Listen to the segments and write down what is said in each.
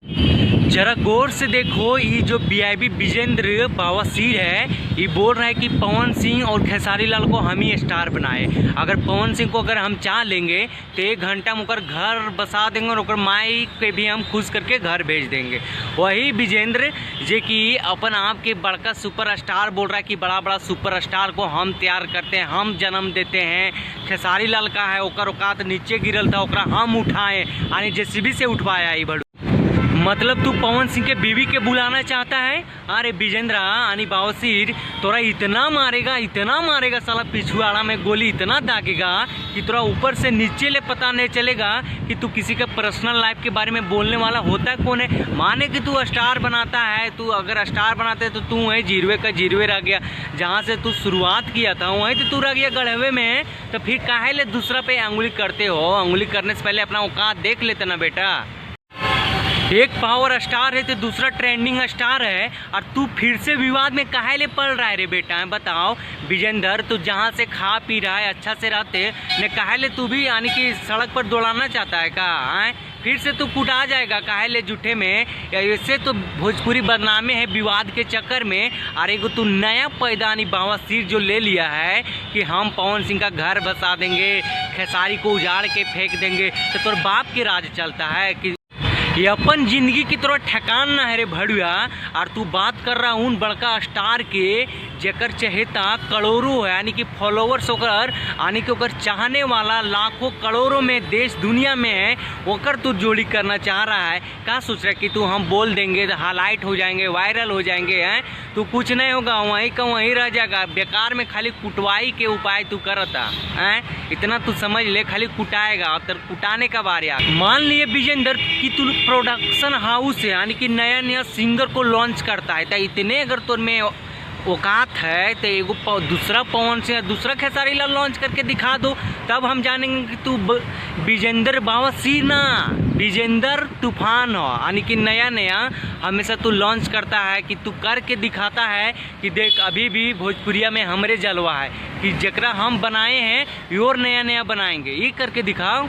जरा गौर से देखो, ये जो बीआईबी विजेंद्र बवासीर है, ये बोल रहा है कि पवन सिंह और खेसारी लाल को हम ही स्टार बनाए। अगर पवन सिंह को अगर हम चाह लेंगे तो 1 घंटा में ओकर घर बसा देंगे और ओकर माई के भी हम खुश करके घर भेज देंगे। वही विजेंद्र जे कि अपन आप के बड़का सुपर स्टार बोल रहा है कि बड़ा बड़ा सुपर स्टार को हम तैयार करते हैं, हम जन्म देते हैं। खेसारी लाल का है ओकर औकात नीचे गिरल था, ओकरा हम उठाएं यानी जेसीबी से उठवाया। ये बड़ू मतलब तू पवन सिंह के बीवी के बुलाना चाहता है? अरे विजेंद्र यानी बवासीर, तोरा इतना मारेगा साला, पिछुआड़ा में गोली इतना दागेगा कि तोरा ऊपर से नीचे ले पता नहीं चलेगा कि तू किसी का पर्सनल लाइफ के बारे में बोलने वाला होता कौन है। माने कि तू स्टार बनाता है, तू अगर स्टार बनाते तो तू वहीं जीरवे का जीरवे रह गया, जहाँ से तू शुरुआत किया था वहीं तो तू रह गया गढ़वे में। तो फिर काहे ले दूसरा पे अंगुली करते हो? अंगुली करने से पहले अपना औकात देख लेते ना बेटा। एक पावर स्टार है तो दूसरा ट्रेंडिंग स्टार है, और तू फिर से विवाद में काहे ले पड़ रहा है रे बेटा? बताओ विजेंद्र, तू जहाँ से खा पी रहा है अच्छा से रहते ने, काहे ले तू भी यानी कि सड़क पर दौड़ाना चाहता है का? फिर से तू कुटा जाएगा काहे ले झूठे में? इससे तो भोजपुरी बदनामे है विवाद के चक्कर में। और एगो तू नया पैदानी बवासीर जो ले लिया है कि हम पवन सिंह का घर बसा देंगे, खेसारी को उजाड़ के फेंक देंगे, तो तोर बाप के राज चलता है कि ये अपन जिंदगी की तरह ठेकान ना है रे भड़ुआ। और तू बात कर रहा उन बड़का स्टार के जेकर चहेता करोड़ों है, यानी कि फॉलोवर्स ओकर यानी कि ओकर चाहने वाला लाखों करोड़ों में देश दुनिया में है, ओकर तू जोड़ी करना चाह रहा है। क्या सोच रहा है कि तू हम बोल देंगे तो हाईलाइट हो जाएंगे, वायरल हो जाएंगे? हैं तू कुछ नहीं होगा, वहीं का वहीं रह जाएगा। बेकार में खाली कुटवाई के उपाय तू करता है, इतना तू समझ ले, खाली कुटाएगा और तेरे कुटाने का बारी आ। मान लिए विजेंद्र कि तू प्रोडक्शन हाउस है, यानी कि नया नया सिंगर को लॉन्च करता है, तो इतने अगर तुम में औकात है तो एगो दूसरा पवन सिंह दूसरा खेसारी लाल लॉन्च करके दिखा दो, तब हम जानेंगे कि तू विजेंद्र बवासीर ना विजेंद्र तूफान हो। यानी कि नया नया हमेशा तू लॉन्च करता है कि तू करके दिखाता है कि देख अभी भी भोजपुरिया में हमरे जलवा है, कि जकरा हम बनाए हैं और नया नया बनाएंगे, ये करके दिखाओ।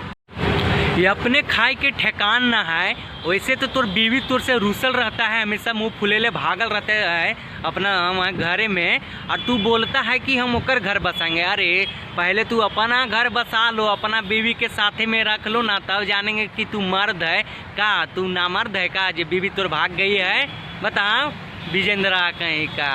ये अपने खाए के ठेकान ना है। वैसे तो तोर बीवी तोर से रूसल रहता है, हमेशा मुंह फुलेले भागल रहते है अपना वहाँ घरे में, और तू बोलता है कि हम ओकर घर बसाएंगे। अरे पहले तू अपना घर बसा लो, अपना बीवी के साथे में रख लो ना, तब जानेंगे कि तू मर्द है का, तू ना मर्द है का जो बीवी तोर भाग गई है? बताओ विजेंद्र कहीं का।